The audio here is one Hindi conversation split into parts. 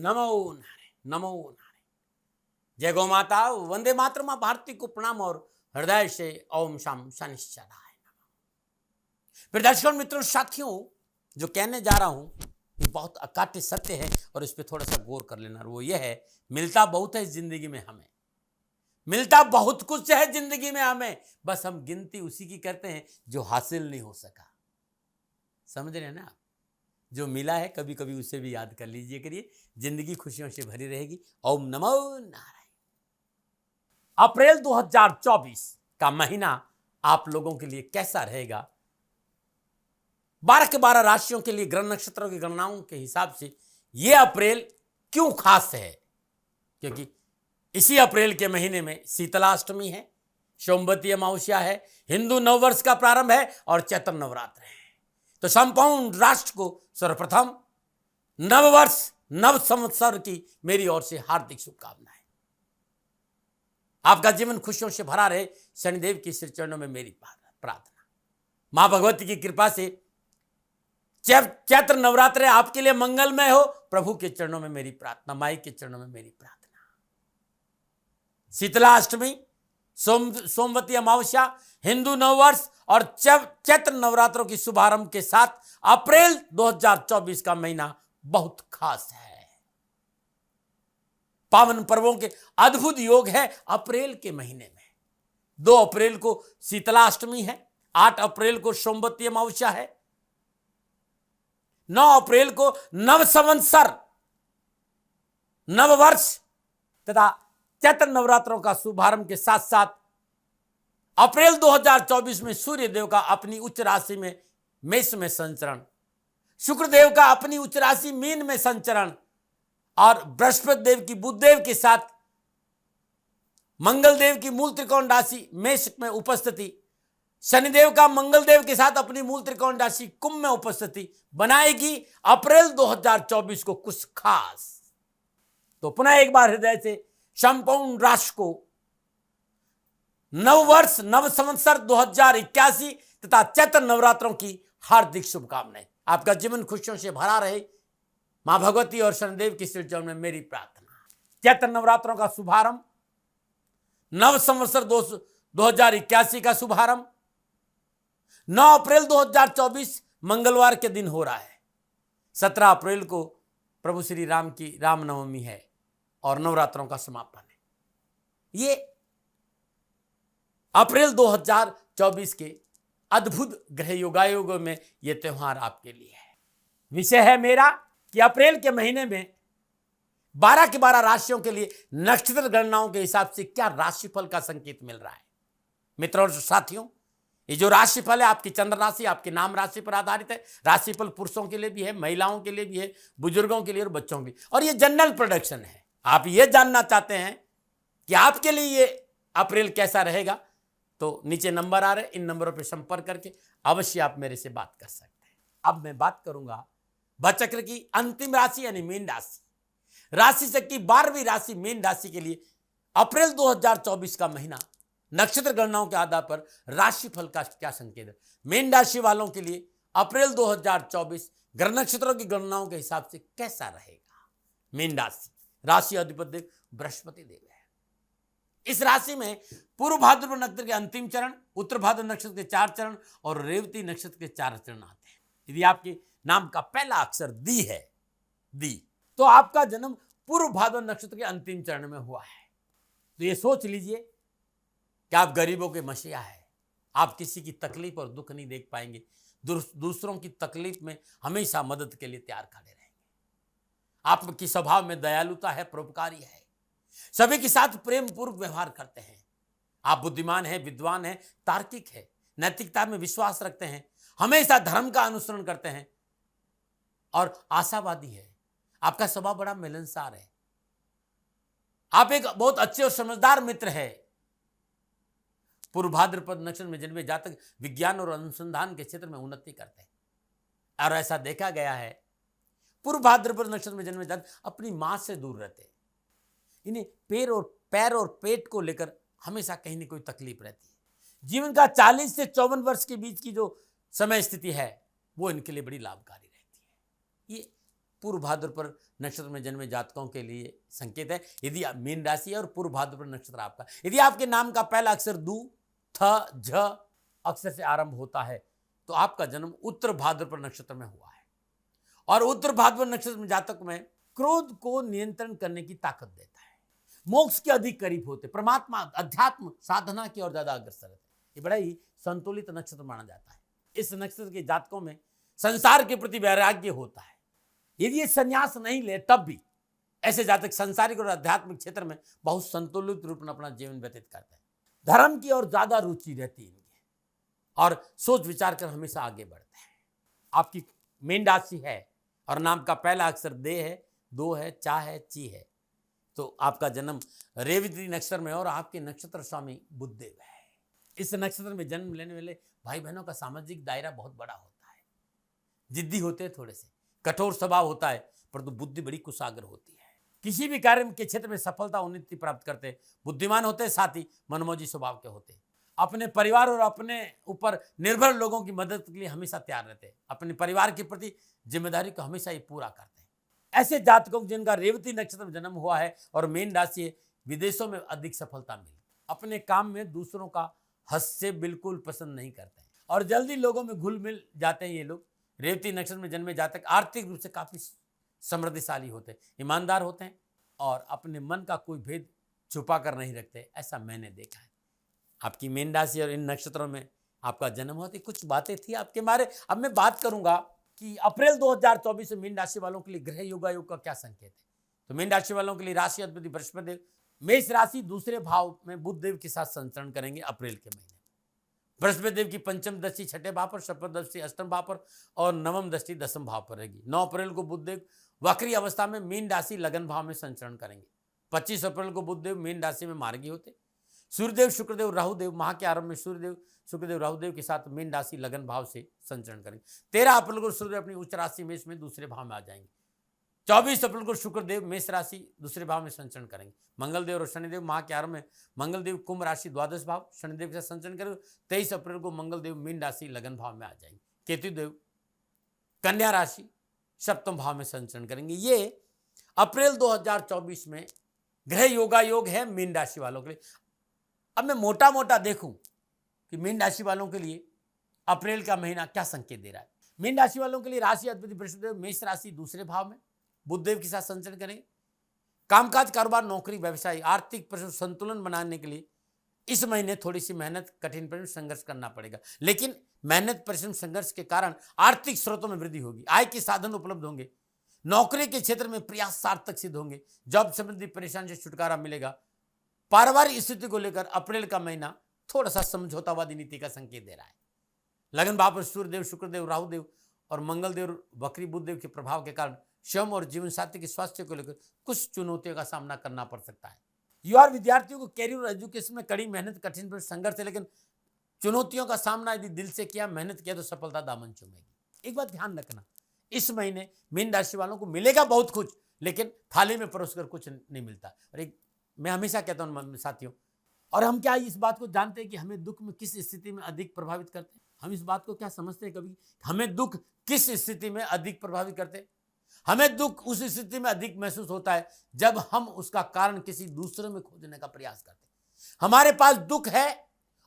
नमो नारायण, नमो नारायण। जय गौ माता, वंदे मातरम। मां भारती को प्रणाम और हृदय से ओम शाम शनिश्चराय नमः। फिर दर्शकों, मित्रों, साथियों, जो कहने जा रहा हूं ये बहुत अकाट्य सत्य है और इस पर थोड़ा सा गौर कर लेना। वो ये है, मिलता बहुत है इस जिंदगी में हमें, मिलता बहुत कुछ है जिंदगी में हमें, बस हम गिनती उसी की करते हैं जो हासिल नहीं हो सका। समझ रहे हैं ना आप? जो मिला है कभी कभी उसे भी याद कर लीजिए करिए, जिंदगी खुशियों से भरी रहेगी। ओम नमो नारायण। अप्रैल 2024 का महीना आप लोगों के लिए कैसा रहेगा? 12 के 12 राशियों के लिए ग्रह नक्षत्रों की गणनाओं के हिसाब से यह अप्रैल क्यों खास है? क्योंकि इसी अप्रैल के महीने में शीतलाष्टमी है, सोमवती अमावस्या है, हिंदू नववर्ष का प्रारंभ है और चैत्र नवरात्र है। तो संपूर्ण राष्ट्र को सर्वप्रथम नववर्ष नव संवत्सर की मेरी ओर से हार्दिक शुभकामनाएं। आपका जीवन खुशियों से भरा रहे, शनिदेव की श्री चरणों में मेरी प्रार्थना। मां भगवती की कृपा से चैत्र नवरात्र आपके लिए मंगलमय हो, प्रभु के चरणों में मेरी प्रार्थना, माई के चरणों में मेरी प्रार्थना। शीतलाष्टमी, सोमवती अमावस्या, हिंदू नववर्ष और चैत्र नवरात्रों की शुभारंभ के साथ अप्रैल 2024 का महीना बहुत खास है। पावन पर्वों के अद्भुत योग है अप्रैल के महीने में। 2 अप्रैल को शीतलाष्टमी है, 8 अप्रैल को सोमवती अमावस्या है, 9 अप्रैल को नव संवत्सर नववर्ष तथा चैत्र नवरात्रों का शुभारंभ के साथ साथ अप्रैल 2024 में सूर्य देव का अपनी उच्च राशि में मेष में संचरण, शुक्र देव का अपनी उच्च राशि मीन में संचरण और बृहस्पति देव की बुध देव के साथ मंगल देव की मूल त्रिकोण राशि मेष में उपस्थिति, शनिदेव का मंगल देव के साथ अपनी मूल त्रिकोण राशि कुंभ में उपस्थिति बनाएगी अप्रैल 2024 को कुछ खास। तो पुनः एक बार हृदय से संपूर्ण राष्ट्र को नववर्ष नव संवत्सर 2081 तथा चैत्र नवरात्रों की हार्दिक शुभकामनाएं। आपका जीवन खुशियों से भरा रहे, मां भगवती और शनिदेव की श्री चरण में मेरी प्रार्थना। चैत्र नवरात्रों का शुभारंभ, नव संवत्सर 2081 का शुभारंभ 9 अप्रैल 2024 मंगलवार के दिन हो रहा है। 17 अप्रैल को प्रभु श्री राम की रामनवमी है और नवरात्रों का समापन है। ये अप्रैल 2024 के अद्भुत ग्रह योगायोगों में यह त्योहार आपके लिए है। विषय है मेरा कि अप्रैल के महीने में 12 के 12 राशियों के लिए नक्षत्र गणनाओं के हिसाब से क्या राशिफल का संकेत मिल रहा है। मित्रों और साथियों, ये जो राशिफल है आपकी चंद्र राशि, आपके नाम राशि पर आधारित है। राशिफल पुरुषों के लिए भी है, महिलाओं के लिए भी है, बुजुर्गों के लिए और बच्चों के लिए, और ये जनरल प्रोडक्शन है। आप ये जानना चाहते हैं कि आपके लिए ये अप्रैल कैसा रहेगा, तो नीचे नंबर आ रहे, इन नंबरों पर संपर्क करके अवश्य आप मेरे से बात कर सकते हैं। अब मैं बात करूंगा भचक्र की अंतिम राशि यानी मीन राशि, राशि चक्र की 12वीं राशि मीन राशि के लिए अप्रैल 2024 का महीना नक्षत्र गणनाओं के आधार पर राशिफल का क्या संकेत है। मीन राशि वालों के लिए अप्रैल 2024 ग्रह नक्षत्रों की गणनाओं के हिसाब से कैसा रहेगा। मीन राशि, राशि अधिपति बृहस्पति देव है। इस राशि में पूर्व भाद्रपद नक्षत्र के अंतिम चरण, उत्तर भाद्रपद नक्षत्र के 4 चरण और रेवती नक्षत्र के 4 चरण आते हैं। यदि आपके नाम का पहला अक्षर दी है, दी, तो आपका जन्म पूर्व भाद्रपद नक्षत्र के अंतिम चरण में हुआ है। तो ये सोच लीजिए कि आप गरीबों के मसीहा है। आप किसी की तकलीफ और दुख नहीं देख पाएंगे, दूसरों की तकलीफ में हमेशा मदद के लिए तैयार खड़े रहेंगे। आपकी स्वभाव में दयालुता है, परोपकारी है, सभी के साथ प्रेम पूर्वक व्यवहार करते हैं। आप बुद्धिमान हैं, विद्वान हैं, तार्किक है, नैतिकता में विश्वास रखते हैं, हमेशा धर्म का अनुसरण करते हैं और आशावादी है। आपका स्वभाव बड़ा मिलनसार है। आप एक बहुत अच्छे और समझदार मित्र है। पूर्व भाद्रपद नक्षत्र में जन्मे जातक विज्ञान और अनुसंधान के क्षेत्र में उन्नति करते हैं और ऐसा देखा गया है पूर्व भाद्रपद नक्षत्र में जन्मे जातक अपनी मां से दूर रहते हैं। इन्हें पैर और पेट को लेकर हमेशा कहीं ना कोई तकलीफ रहती है। जीवन का 40 से 54 वर्ष के बीच की जो समय स्थिति है वो इनके लिए बड़ी लाभकारी रहती है। ये पूर्व भाद्रपद नक्षत्र में जन्मे जातकों के लिए संकेत है। यदि आप मीन राशि है और पूर्व भाद्रपद नक्षत्र आपका, यदि आपके नाम का पहला अक्षर दू, थ, झ अक्षर से आरंभ होता है तो आपका जन्म उत्तर भाद्रपद नक्षत्र में हुआ है। और उत्तर भाद्रपद नक्षत्र में जातक में क्रोध को नियंत्रण करने की ताकत देता है, मोक्ष के अधिक करीब होते, परमात्मा अध्यात्म साधना की ओर ज्यादा अग्रसर है। ये बड़ा ही संतुलित नक्षत्र माना जाता है। इस नक्षत्र के जातकों में संसार के प्रति वैराग्य होता है। यदि ये संन्यास नहीं ले तब भी ऐसे जातक सांसारिक और आध्यात्मिक क्षेत्र में बहुत संतुलित रूप में अपना जीवन व्यतीत करते हैं। धर्म की ओर ज्यादा रुचि रहती है इनकी और सोच विचार कर हमेशा आगे बढ़ते हैं। आपकी मीन राशि है और नाम का पहला अक्षर दे है, दो है, चा है, ची है, तो आपका जन्म रेवती नक्षत्र में और आपके नक्षत्र स्वामी बुधदेव है। इस नक्षत्र में जन्म लेने वाले भाई बहनों का सामाजिक दायरा बहुत बड़ा होता है। जिद्दी होते हैं, थोड़े से कठोर स्वभाव होता है, परंतु बुद्धि बड़ी कुशाग्र होती है। किसी भी कार्य के क्षेत्र में सफलता उन्नति प्राप्त करते हैं। बुद्धिमान होते हैं, साथ ही मनमौजी स्वभाव के होते हैं। अपने परिवार और अपने ऊपर निर्भर लोगों की मदद के लिए हमेशा तैयार रहते हैं। अपने परिवार के प्रति जिम्मेदारी को हमेशा ये पूरा करते हैं। ऐसे जातकों जिनका रेवती नक्षत्र में जन्म हुआ है और मीन राशि है, विदेशों में अधिक सफलता मिली। अपने काम में दूसरों का हस्तक्षेप बिल्कुल पसंद नहीं करते हैं और जल्दी लोगों में घुल मिल जाते हैं। ये लोग रेवती नक्षत्र में जन्मे जातक आर्थिक रूप से काफी समृद्धिशाली होते हैं, ईमानदार होते हैं और अपने मन का कोई भेद छुपा कर नहीं रखते। ऐसा मैंने देखा है। आपकी मीन राशि और इन नक्षत्रों में आपका जन्म हुआ, कुछ बातें थी आपके बारे। अब मैं बात करूंगा कि अप्रैल 2024 में मीन राशि वालों के लिए ग्रह योगायोग का क्या संकेत है। तो मीन राशि वालों के लिए राशि अधिपति बृहस्पति देव मेष राशि दूसरे भाव में बुध देव के साथ संचरण करेंगे अप्रैल के महीने। बृहस्पति देव की पंचम दृष्टि छठे भाव पर, सप्तम दृष्टि अष्टम भाव पर और नवम दृष्टि दसम भाव पर रहेगी। 9 अप्रैल को बुध देव वक्री अवस्था में मीन राशि लगन भाव में संचरण करेंगे। 25 अप्रैल को बुध देव मीन राशि में मार्गी होते। सूर्यदेव शुक्रदेव राहुदेव माह के आरंभ में सूर्यदेव शुक्रदेव राहुदेव के साथ मीन राशि लगन भाव से संचरण करेंगे। 13 अप्रैल को सूर्य अपनी उच्च राशि मेष में दूसरे भाव में आ जाएंगे। 24 अप्रैल को शुक्रदेव मेष राशि दूसरे भाव में संचरण करेंगे। मंगलदेव और शनिदेव माह के आरंभ में मंगलदेव कुंभ राशि द्वादश भाव शनिदेव के साथ संचरण करेंगे। 23 अप्रैल को मंगलदेव मीन राशि लगन भाव में आ जाएंगे। केतुदेव कन्या राशि सप्तम भाव में संचरण करेंगे। ये अप्रैल 2024 में ग्रह योगायोग है मीन राशि वालों के लिए। अब मैं मोटा मोटा देखूं कि मीन राशि वालों के लिए अप्रैल का महीना क्या संकेत दे रहा है। मीन राशि वालों के लिए राशि अधिपति बृहस्पति देव मेष राशि दूसरे भाव में बुधदेव के साथ संचरण करेंगे। कामकाज, कारोबार, नौकरी, व्यवसाय, आर्थिक संतुलन बनाने के लिए इस महीने थोड़ी सी मेहनत, कठिन परिश्रम, संघर्ष करना पड़ेगा। लेकिन मेहनत, परिश्रम, संघर्ष के कारण आर्थिक स्रोतों में वृद्धि होगी, आय के साधन उपलब्ध होंगे, नौकरी के क्षेत्र में प्रयास सार्थक सिद्ध होंगे, जॉब संबंधी परेशानी से छुटकारा मिलेगा। पारिवारिक स्थिति को लेकर अप्रैल का महीना थोड़ा सा समझौतावादी नीति का संकेत दे रहा है। लगन भाव पर सूर्यदेव, शुक्रदेव, राहुदेव और मंगलदेव वक्री बुधदेव के प्रभाव के कारण स्वयं और जीवन साथी के स्वास्थ्य को लेकर कुछ चुनौतियों का सामना करना पड़ सकता है। युवा विद्यार्थियों को कैरियर और एजुकेशन में कड़ी मेहनत, कठिन संघर्ष है, लेकिन चुनौतियों का सामना यदि दिल से किया, मेहनत किया तो सफलता दामन चूमेगी। एक बात ध्यान रखना, इस महीने मीन राशि वालों को मिलेगा बहुत कुछ, लेकिन थाली में परोस कर कुछ नहीं मिलता। और एक मैं हमेशा कहता हूं साथियों, और हम क्या इस बात को जानते हैं कि हमें दुख में किस स्थिति में अधिक प्रभावित करते हैं? हम इस बात को क्या समझते हैं कभी हमें दुख किस स्थिति में अधिक प्रभावित करते हैं? हमें दुख उस स्थिति में अधिक महसूस होता है जब हम उसका कारण किसी दूसरे में खोजने का प्रयास करते हैं। हमारे पास दुख है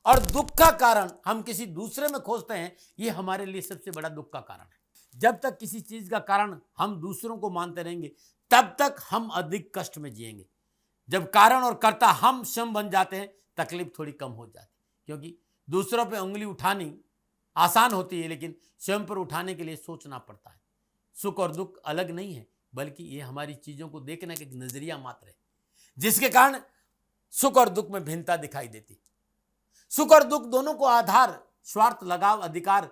और दुख का कारण हम किसी दूसरे में खोजते हैं, ये हमारे लिए सबसे बड़ा दुख का कारण है। जब तक किसी चीज का कारण हम दूसरों को मानते रहेंगे तब तक हम अधिक कष्ट में जिएंगे। जब कारण और कर्ता हम स्वयं बन जाते हैं, तकलीफ थोड़ी कम हो जाती है, क्योंकि दूसरों पे उंगली उठानी आसान होती है, लेकिन स्वयं पर उठाने के लिए सोचना पड़ता है। सुख और दुख अलग नहीं है, बल्कि ये हमारी चीजों को देखने का एक नजरिया मात्र है, जिसके कारण सुख और दुख में भिन्नता दिखाई देती। सुख और दुख दोनों को आधार स्वार्थ, लगाव, अधिकार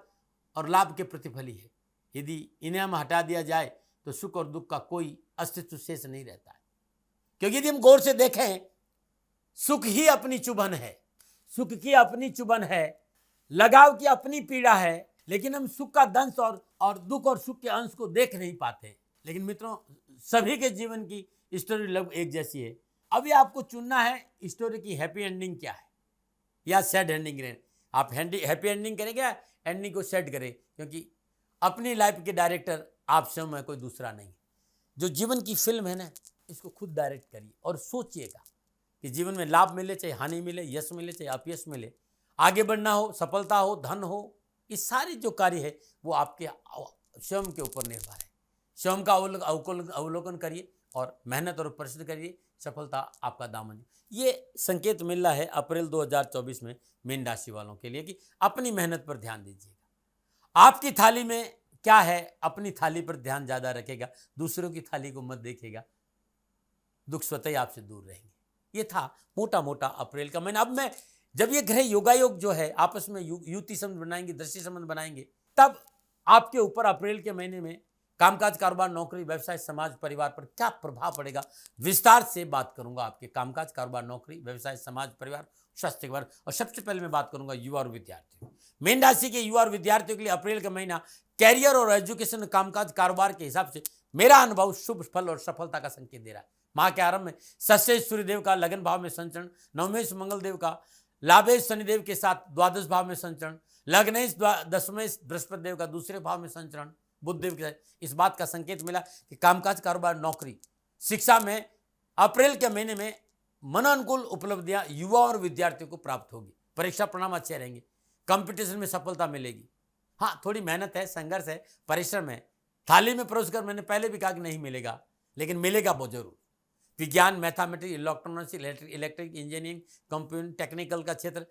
और लाभ के प्रतिफल ही है। यदि इन्हें हम हटा दिया जाए तो सुख और दुख का कोई अस्तित्व शेष नहीं रहता है, क्योंकि यदि हम गौर से देखें, सुख ही अपनी चुभन है, सुख की अपनी चुभन है, लगाव की अपनी पीड़ा है, लेकिन हम सुख का दंश और दुख और सुख के अंश को देख नहीं पाते। लेकिन मित्रों, सभी के जीवन की स्टोरी लगभग एक जैसी है। अभी आपको चुनना है स्टोरी की हैप्पी एंडिंग क्या है या सैड एंडिंग करें। आप हैप्पी एंडिंग करेंगे या एंडिंग को सैड करें, क्योंकि अपनी लाइफ के डायरेक्टर आप स्वयं है, कोई दूसरा नहीं। जो जीवन की फिल्म है ना, इसको खुद डायरेक्ट करिए और सोचिएगा कि जीवन में लाभ मिले चाहे हानि मिले, यश मिले चाहे अपयश मिले, आगे बढ़ना हो, सफलता हो, धन हो, ये सारे जो कार्य है वो आपके स्वयं के ऊपर निर्भर है। स्वयं का अवलोकन करिए और मेहनत और परिश्रम करिए, सफलता आपका दामन। ये संकेत मिल रहा है अप्रैल 2024 में मीन राशि वालों के लिए कि अपनी मेहनत पर ध्यान दीजिएगा। आपकी थाली में क्या है, अपनी थाली पर ध्यान ज्यादा रखेगा, दूसरों की थाली को मत देखेगा, दुख स्वतः ही आपसे दूर रहेंगे। ये था मोटा मोटा अप्रैल का महीना। अब मैं जब ये ग्रह योगायोग जो है आपस में युति संबंध बनाएंगे, दृष्टि संबंध बनाएंगे, तब आपके ऊपर अप्रैल के महीने में कामकाज, कारोबार, नौकरी, व्यवसाय, समाज, परिवार पर क्या प्रभाव पड़ेगा, विस्तार से बात करूंगा। आपके कामकाज, कारोबार, नौकरी, व्यवसाय, समाज, परिवार, स्वास्थ्य के बारे। और सबसे पहले मैं बात करूंगा युवा और विद्यार्थियों। मीन राशि के युवा और विद्यार्थियों के लिए अप्रैल का महीना कैरियर और एजुकेशन, कामकाज, कारोबार के हिसाब से मेरा अनुभव शुभ फल और सफलता का संकेत दे रहा है। माह के आरंभ में सस्येश सूर्यदेव का लगन भाव में संचरण, नवमेश मंगलदेव का लाभेश शनिदेव के साथ द्वादश भाव में संचरण, लग्नेश दशमेश बृहस्पति देव का दूसरे भाव में संचरण, बुध देव के साथ, इस बात का संकेत मिला कि कामकाज, कारोबार, नौकरी, शिक्षा में अप्रैल के महीने में मनोनुकूल उपलब्धियां युवा और विद्यार्थियों को प्राप्त होगी। परीक्षा परिणाम अच्छे रहेंगे, कंपटीशन में सफलता मिलेगी। हाँ, थोड़ी मेहनत है, संघर्ष है, परिश्रम है। थाली में परोसकर मैंने पहले भी कहा कि नहीं मिलेगा, लेकिन मिलेगा बहुत जरूर। विज्ञान, mathematics, electronics, electric, engineering, computer, technical का क्षेत्र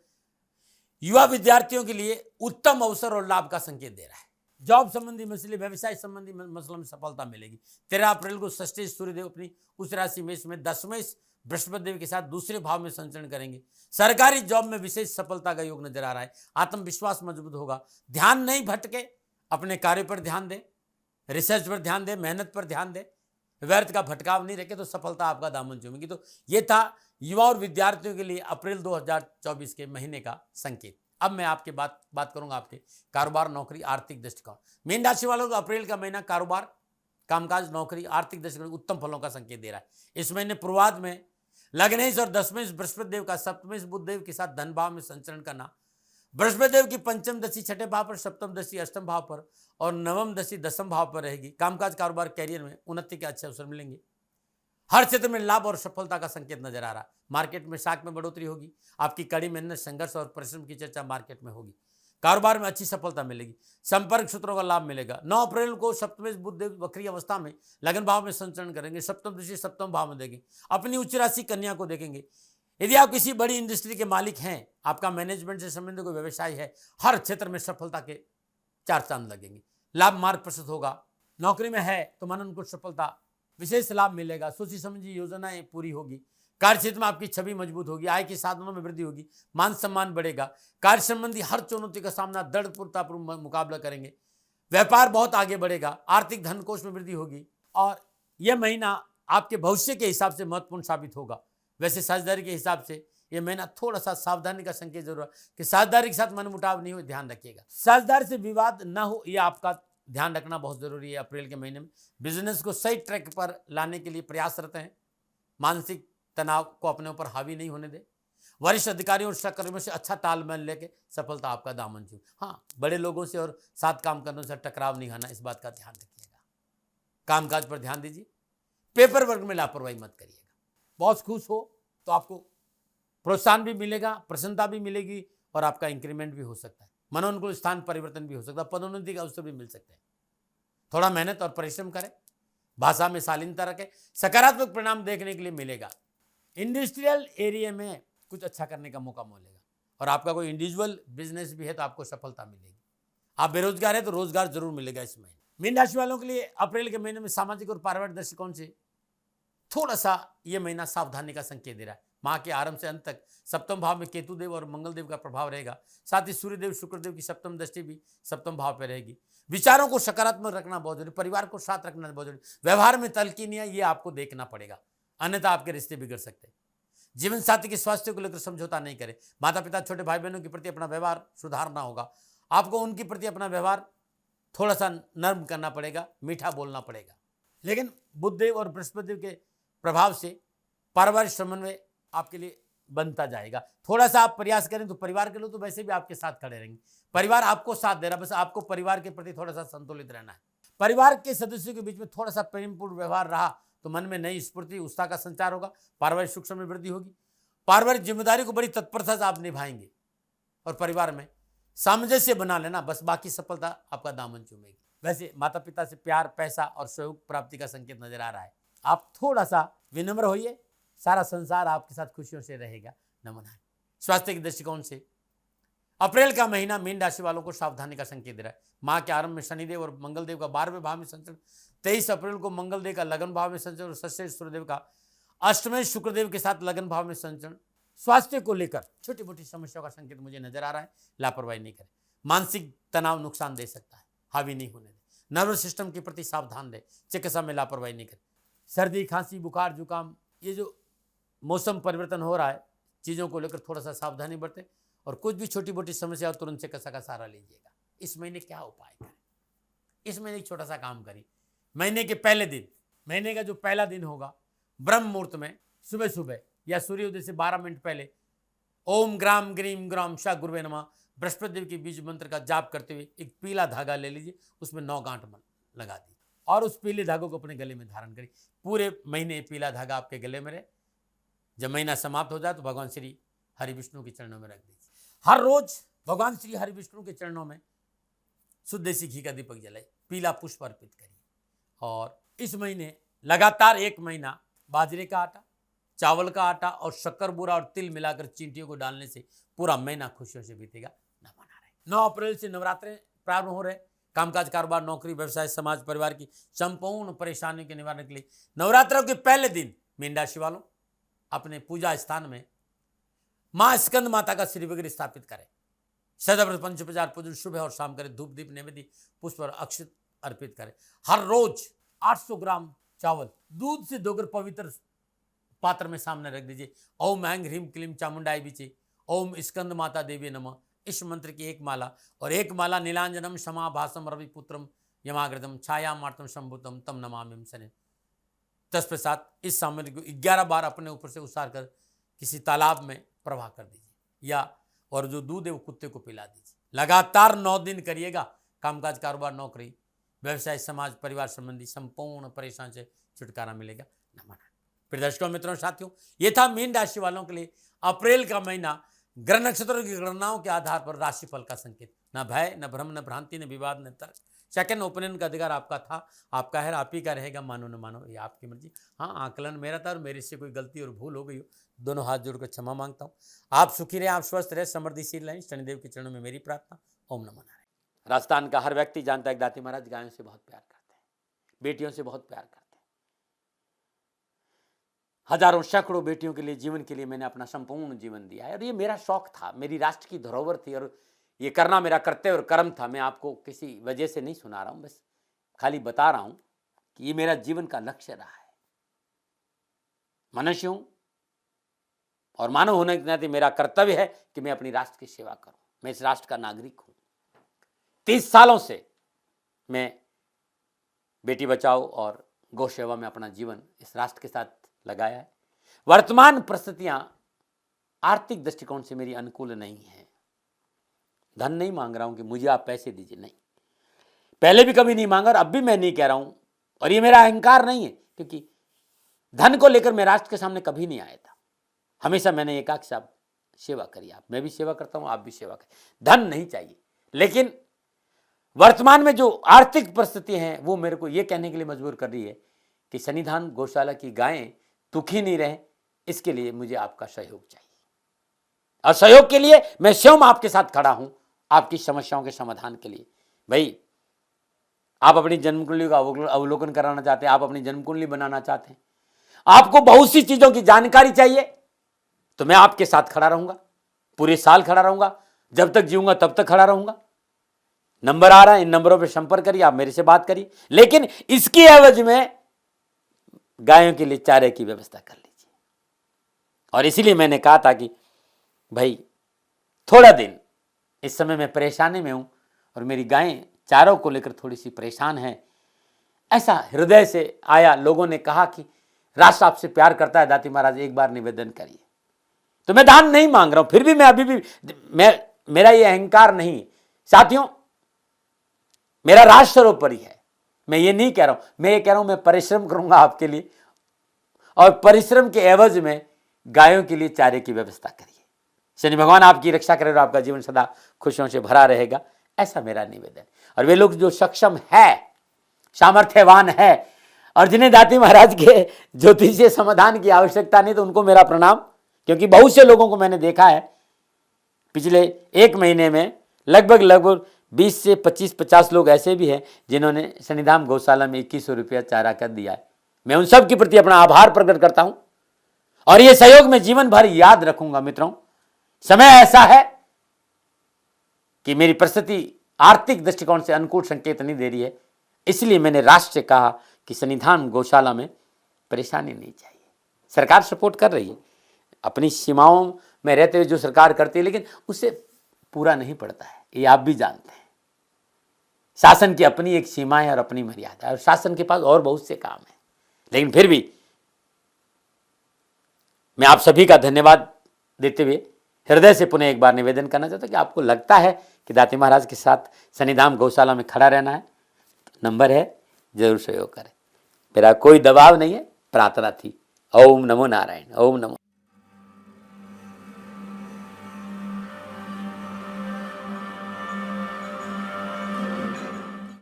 युवा विद्यार्थियों के लिए उत्तम अवसर और लाभ का संकेत दे रहा है। जॉब संबंधी मसले, व्यवसाय संबंधी मसलों में सफलता मिलेगी। 13 अप्रैल को षष्ठेश सूर्यदेव अपनी उस राशि मेष में दशमेश बृहस्पति देव के साथ दूसरे भाव में संचरण करेंगे। सरकारी जॉब में विशेष सफलता का योग नजर आ रहा है। आत्मविश्वास मजबूत होगा। ध्यान नहीं भटके, अपने कार्य पर ध्यान दे, रिसर्च पर ध्यान दे, मेहनत पर ध्यान दे, व्यर्थ का भटकाव नहीं रखे तो सफलता आपका दामन चूमेगी। तो ये था युवा और विद्यार्थियों के लिए अप्रैल 2024 के महीने का संकेत। अब मैं आपके बात करूंगा आपके कारोबार, नौकरी, आर्थिक दृष्टिकोण। मीन राशि वालों को अप्रैल का महीना कारोबार, कामकाज, नौकरी, आर्थिक दृष्टिकोण उत्तम फलों का संकेत दे रहा है। इस महीने पूर्वार्ध में लग्नेश और दशमेश बृहस्पति देव का सप्तमेश बुध देव के साथ धन भाव में संचरण करना, बृहस्पति देव की पंचम दशा छठे भाव पर, सप्तम दशा अष्टम भाव पर और नवम दशा दसम भाव पर रहेगी। कामकाज, कारोबार, कैरियर में उन्नति के अच्छे अवसर मिलेंगे। हर क्षेत्र में लाभ और सफलता का संकेत नजर आ रहा है। मार्केट में साख में बढ़ोतरी होगी। आपकी कड़ी मेहनत, संघर्ष और परिश्रम की चर्चा मार्केट में होगी। कारोबार में अच्छी सफलता मिलेगी। संपर्क सूत्रों का लाभ मिलेगा। 9 अप्रैल को सप्तमेश बुध देव वक्री अवस्था में लगन भाव में संचरण करेंगे। सप्तम दृष्टि सप्तम भाव में देंगे। अपनी उच्च राशि कन्या को देखेंगे। यदि आप किसी बड़ी इंडस्ट्री के मालिक हैं, आपका मैनेजमेंट से संबंधित कोई व्यवसाय है, हर क्षेत्र में सफलता के 4 चांद लगेंगे। लाभ मार्ग प्रशस्त होगा। नौकरी में है तो मन उनको सफलता, विशेष लाभ मिलेगा। सोची समझी योजनाएं पूरी होगी। कार्य क्षेत्र में आपकी छवि मजबूत होगी। आय के साधनों में वृद्धि होगी। मान सम्मान बढ़ेगा। कार्य संबंधी हर चुनौती का सामना दृढ़तापूर्वक मुकाबला करेंगे। व्यापार बहुत आगे बढ़ेगा। आर्थिक धन कोष में वृद्धि होगी और यह महीना आपके भविष्य के हिसाब से महत्वपूर्ण साबित होगा। वैसे साझेदारी के हिसाब से यह महीना थोड़ा सा सावधानी का संकेत जरूर है कि साझेदारी के साथ मनमुटाव नहीं हो, ध्यान रखिएगा। साझेदारी से विवाद न हो, यह आपका ध्यान रखना बहुत जरूरी है। अप्रैल के महीने में बिजनेस को सही ट्रैक पर लाने के लिए प्रयासरत हैं। मानसिक तनाव को अपने ऊपर हावी नहीं होने दे। वरिष्ठ अधिकारियों और सहकर्मियों से अच्छा तालमेल लेके सफलता आपका दामन छू। हाँ, बड़े लोगों से और साथ काम करने से टकराव नहीं खाना, इस बात का ध्यान रखिएगा। कामकाज पर ध्यान दीजिए। पेपर वर्क में लापरवाही मत करिएगा। बॉस खुश हो तो आपको प्रोत्साहन भी मिलेगा, प्रसन्नता भी मिलेगी और आपका इंक्रीमेंट भी हो सकता है। मनोनुकूल स्थान परिवर्तन भी हो सकता है। पदोन्नति का अवसर भी मिल सकते हैं। थोड़ा मेहनत और परिश्रम करें। भाषा में शालीनता रखें। सकारात्मक परिणाम देखने के लिए मिलेगा। इंडस्ट्रियल एरिया में कुछ अच्छा करने का मौका मिलेगा और आपका कोई इंडिविजुअल बिजनेस भी है तो आपको सफलता मिलेगी। आप बेरोजगार है तो रोजगार जरूर मिलेगा इस महीने। मीन राशि वालों के लिए अप्रैल के महीने में सामाजिक और पारिवारिक दृष्टिकोण से थोड़ा सा यह महीना सावधानी का संकेत दे रहा है। माह के आरंभ से अंत तक सप्तम भाव में केतु देव और मंगल देव का प्रभाव रहेगा। साथ ही सूर्यदेव, शुक्रदेव की सप्तम दृष्टि भी सप्तम भाव पर रहेगी। विचारों को सकारात्मक रखना बहुत जरूरी। परिवार को साथ रखना बहुत जरूरी। व्यवहार में तल्कीनियां ये आपको देखना पड़ेगा, अन्यथा आपके रिश्ते बिगड़ सकते हैं। जीवन साथी के स्वास्थ्य को लेकर समझौता नहीं करें। माता पिता, छोटे भाई बहनों के प्रति अपना व्यवहार सुधारना होगा। आपको उनके प्रति अपना व्यवहार थोड़ा सा नर्म करना पड़ेगा, मीठा बोलना पड़ेगा। लेकिन बुधदेव और बृहस्पति देव के प्रभाव से पारिवारिक समन्वय आपके लिए बनता जाएगा। थोड़ा सा आप प्रयास करें तो परिवार के लोग तो वैसे भी आपके साथ खड़े रहेंगे। परिवार आपको साथ दे रहा है, बस आपको परिवार के प्रति थोड़ा सा संतुलित रहना है। परिवार के सदस्यों के बीच में थोड़ा सा प्रेमपूर्ण व्यवहार रहा तो मन में नई स्फूर्ति उत्साह का संचार होगा, पारिवारिक सुख में वृद्धि होगी। पारिवारिक जिम्मेदारी को बड़ी तत्परता से आप निभाएंगे और परिवार में सामंजस्य बना लेना, बस बाकी सफलता आपका दामन चूमेगी। वैसे माता पिता से प्यार, पैसा और सहयोग प्राप्ति का संकेत नजर आ रहा है। आप थोड़ा सा विनम्र होइए, सारा संसार आपके साथ खुशियों से रहेगा। नमन है। स्वास्थ्य के दृष्टिकोण से अप्रैल का महीना मीन राशि वालों को सावधानी का संकेत दे रहा है। माह के आरंभ में शनिदेव और मंगलदेव का 12वें भाव में संचरण, 23 अप्रैल को मंगलदेव का लगन भाव में संचरण और सस्य सूर्यदेव का अष्टमें शुक्रदेव के साथ लगन भाव में संचरण स्वास्थ्य को लेकर छोटी मोटी समस्याओं का संकेत मुझे नजर आ रहा है। लापरवाही नहीं करें। मानसिक तनाव नुकसान दे सकता है, हावी नहीं होने दें। नर्वस सिस्टम के प्रति सावधान रहें, चिकित्सा में लापरवाही नहीं करें। सर्दी, खांसी, बुखार, जुकाम, ये जो मौसम परिवर्तन हो रहा है, चीज़ों को लेकर थोड़ा सा सावधानी बरतें और कुछ भी छोटी मोटी समस्या हो तुरंत चिकित्सा का सहारा लीजिएगा। इस महीने क्या उपाय करें? इस महीने एक छोटा सा काम करिए। महीने के पहले दिन, महीने का जो पहला दिन होगा, ब्रह्म मुहूर्त में सुबह सुबह या सूर्योदय से 12 मिनट पहले ओम ग्राम ग्रीम ग्राम शाह गुरुवे नमः बृहस्पति देव के बीज मंत्र का जाप करते हुए एक पीला धागा ले लीजिए, उसमें 9 गांठ लगा दीजिए और उस पीले धागों को अपने गले में धारण करिए। पूरे महीने पीला धागा आपके गले में रहे। जब महीना समाप्त हो जाए तो भगवान श्री हरि विष्णु के चरणों में रख दीजिए। हर रोज भगवान श्री हरि विष्णु के चरणों में शुद्ध देसी घी का दीपक जलाइए, पीला पुष्प अर्पित करिए। और इस महीने लगातार 1 महीना बाजरे का आटा, चावल का आटा और शक्कर बूरा और तिल मिलाकर चींटियों को डालने से पूरा महीना खुशियों से बीतेगा। न मना रहे। 9 अप्रैल से नवरात्रे प्रारंभ हो रहे। कामकाज, कारोबार, नौकरी, व्यवसाय, समाज, परिवार की संपूर्ण परेशानियों के निवारण के लिए नवरात्रों के पहले दिन मीन राशि वालों अपने पूजा स्थान में मां स्कंद माता का श्री विग्रह स्थापित करें। सदाव्रत पंचोपचार पूजन सुबह और शाम करें। धूप दीप नैवेद्य पुष्प और अक्षत अर्पित करें। हर रोज 800 ग्राम चावल दूध से धोकर पवित्र पात्र में सामने रख दीजिए। ओम ऐं ह्रीं क्लीं चामुंडाय बीचे, ओम स्कंद माता देवी नमः, इस मंत्र की 1 माला और 1 माला नीलांजनम समाभासम रविपुत्रम यमाग्रतम छायामार्तम शंभुतम तम नमामिं शनि। तत्पश्चात इस सामग्री को 11 बार अपने ऊपर से उसार कर किसी तालाब में प्रवाह कर दीजिए या और जो दूध है वो कुत्ते को पिला दीजिए। लगातार 9 दिन करिएगा। कामकाज, कारोबार, नौकरी, व्यवसाय, समाज, परिवार संबंधी संपूर्ण परेशानी से छुटकारा मिलेगा। नमन। प्रिय दर्शकों, मित्रों, साथियों, ये था मीन राशि वालों के लिए अप्रैल का महीना ग्रह नक्षत्रों की गणनाओं के आधार पर राशिफल का संकेत। न भय, न भ्रम, न भ्रांति, न विवाद, न तर्क। सेकंड ओपिनियन का अधिकार आपका था, आपका है, आप ही का रहेगा। मानो न मानो ये आपकी मर्जी। हाँ, आकलन मेरा था और मेरे से कोई गलती और भूल हो गई हो, दोनों हाथ जोड़कर क्षमा मांगता हूँ। आप सुखी रहें, आप स्वस्थ रहे, समृद्धिशील रहें। शनिदेव के चरणों में मेरी प्रार्थना। ओम नमो नारायण। राजस्थान का हर व्यक्ति जानता है दाती महाराज गायों से बहुत प्यार करते हैं, बेटियों से बहुत प्यार करते हैं। हजारों सैकड़ों बेटियों के लिए, जीवन के लिए मैंने अपना संपूर्ण जीवन दिया है और ये मेरा शौक था, मेरी राष्ट्र की धरोहर थी और ये करना मेरा कर्तव्य और कर्म था। मैं आपको किसी वजह से नहीं सुना रहा हूं, बस खाली बता रहा हूं कि ये मेरा जीवन का लक्ष्य रहा है। मनुष्य हूं और मानव होने के नाते मेरा कर्तव्य है कि मैं अपनी राष्ट्र की सेवा करूं। मैं इस राष्ट्र का नागरिक हूं। 30 सालों से मैं बेटी बचाओ और गौ सेवा में अपना जीवन इस राष्ट्र के साथ लगाया है। वर्तमान परिस्थितियां आर्थिक दृष्टिकोण से मेरी अनुकूल नहीं है। धन नहीं मांग रहा हूं कि मुझे आप पैसे दीजिए, नहीं, पहले भी कभी नहीं मांगा और अब भी मैं नहीं कह रहा हूं और ये मेरा अहंकार नहीं है, क्योंकि धन को लेकर मैं राष्ट्र के सामने कभी नहीं आया था। हमेशा मैंने ये कहा कि साहब सेवा करिए, आप, मैं भी सेवा करता हूं, आप भी सेवा करें। धन नहीं चाहिए, लेकिन वर्तमान में जो आर्थिक परिस्थिति हैं वो मेरे को ये कहने के लिए मजबूर कर रही है कि सन्निधान गौशाला की गायें दुखी नहीं रहे, इसके लिए मुझे आपका सहयोग चाहिए और सहयोग के लिए मैं स्वयं आपके साथ खड़ा हूं, आपकी समस्याओं के समाधान के लिए। भाई, आप अपनी जन्म कुंडली का अवलोकन कराना चाहते हैं, आप अपनी जन्म कुंडली बनाना चाहते हैं, आपको बहुत सी चीजों की जानकारी चाहिए, तो मैं आपके साथ खड़ा रहूंगा, पूरे साल खड़ा रहूंगा, जब तक जीऊंगा तब तक खड़ा रहूंगा। नंबर आ रहा है, इन नंबरों पर संपर्क करिए, आप मेरे से बात करिए, लेकिन इसकी एवज में गायों के लिए चारे की व्यवस्था कर लीजिए। और इसीलिए मैंने कहा था कि भाई थोड़ा दिन, इस समय मैं परेशानी में हूं और मेरी गायें चारों को लेकर थोड़ी सी परेशान हैं। ऐसा हृदय से आया, लोगों ने कहा कि राष्ट्र आपसे प्यार करता है दाती महाराज, एक बार निवेदन करिए। तो मैं दान नहीं मांग रहा हूं, फिर भी मैं अभी भी मेरा ये अहंकार नहीं। साथियों, मेरा राष्ट्र सर्वोपरि है, मैं ये नहीं कह रहा हूं, मैं ये कह रहा हूं मैं परिश्रम करूंगा आपके लिए, और परिश्रम के एवज में गायों के लिए चारे की व्यवस्था करिए। शनि भगवान आपकी रक्षा करे और आपका जीवन सदा खुशियों से भरा रहेगा, ऐसा मेरा निवेदन। और वे लोग जो सक्षम है, सामर्थ्यवान है, और जिन्हें दाती महाराज के ज्योतिषीय समाधान की आवश्यकता नहीं, तो उनको मेरा प्रणाम, क्योंकि बहुत से लोगों को मैंने देखा है पिछले 1 महीने में लगभग 20 से 25-50 लोग ऐसे भी हैं जिन्होंने शनिधाम गौशाला में 2100 रुपया चारा कर दिया है। मैं उन सब के प्रति अपना आभार प्रकट करता हूं, और यह सहयोग मैं जीवन भर याद रखूंगा। मित्रों, समय ऐसा है कि मेरी परिस्थिति आर्थिक दृष्टिकोण से अनुकूल संकेत नहीं दे रही है, इसलिए मैंने राष्ट्र से कहा कि शनिधाम गौशाला में परेशानी नहीं चाहिए। सरकार सपोर्ट कर रही है, अपनी सीमाओं में रहते हुए जो सरकार करती है, लेकिन उससे पूरा नहीं पड़ता है, ये आप भी जानते हैं। शासन की अपनी एक सीमा है और अपनी मर्यादा है, और शासन के पास और बहुत से काम है। लेकिन फिर भी मैं आप सभी का धन्यवाद देते हुए हृदय से पुनः एक बार निवेदन करना चाहता हूं कि आपको लगता है कि दाती महाराज के साथ शनिधाम गौशाला में खड़ा रहना है, तो नंबर है, जरूर सहयोग करें। मेरा कोई दबाव नहीं है, प्रार्थना थी। ओम नमो नारायण। ओम नमो।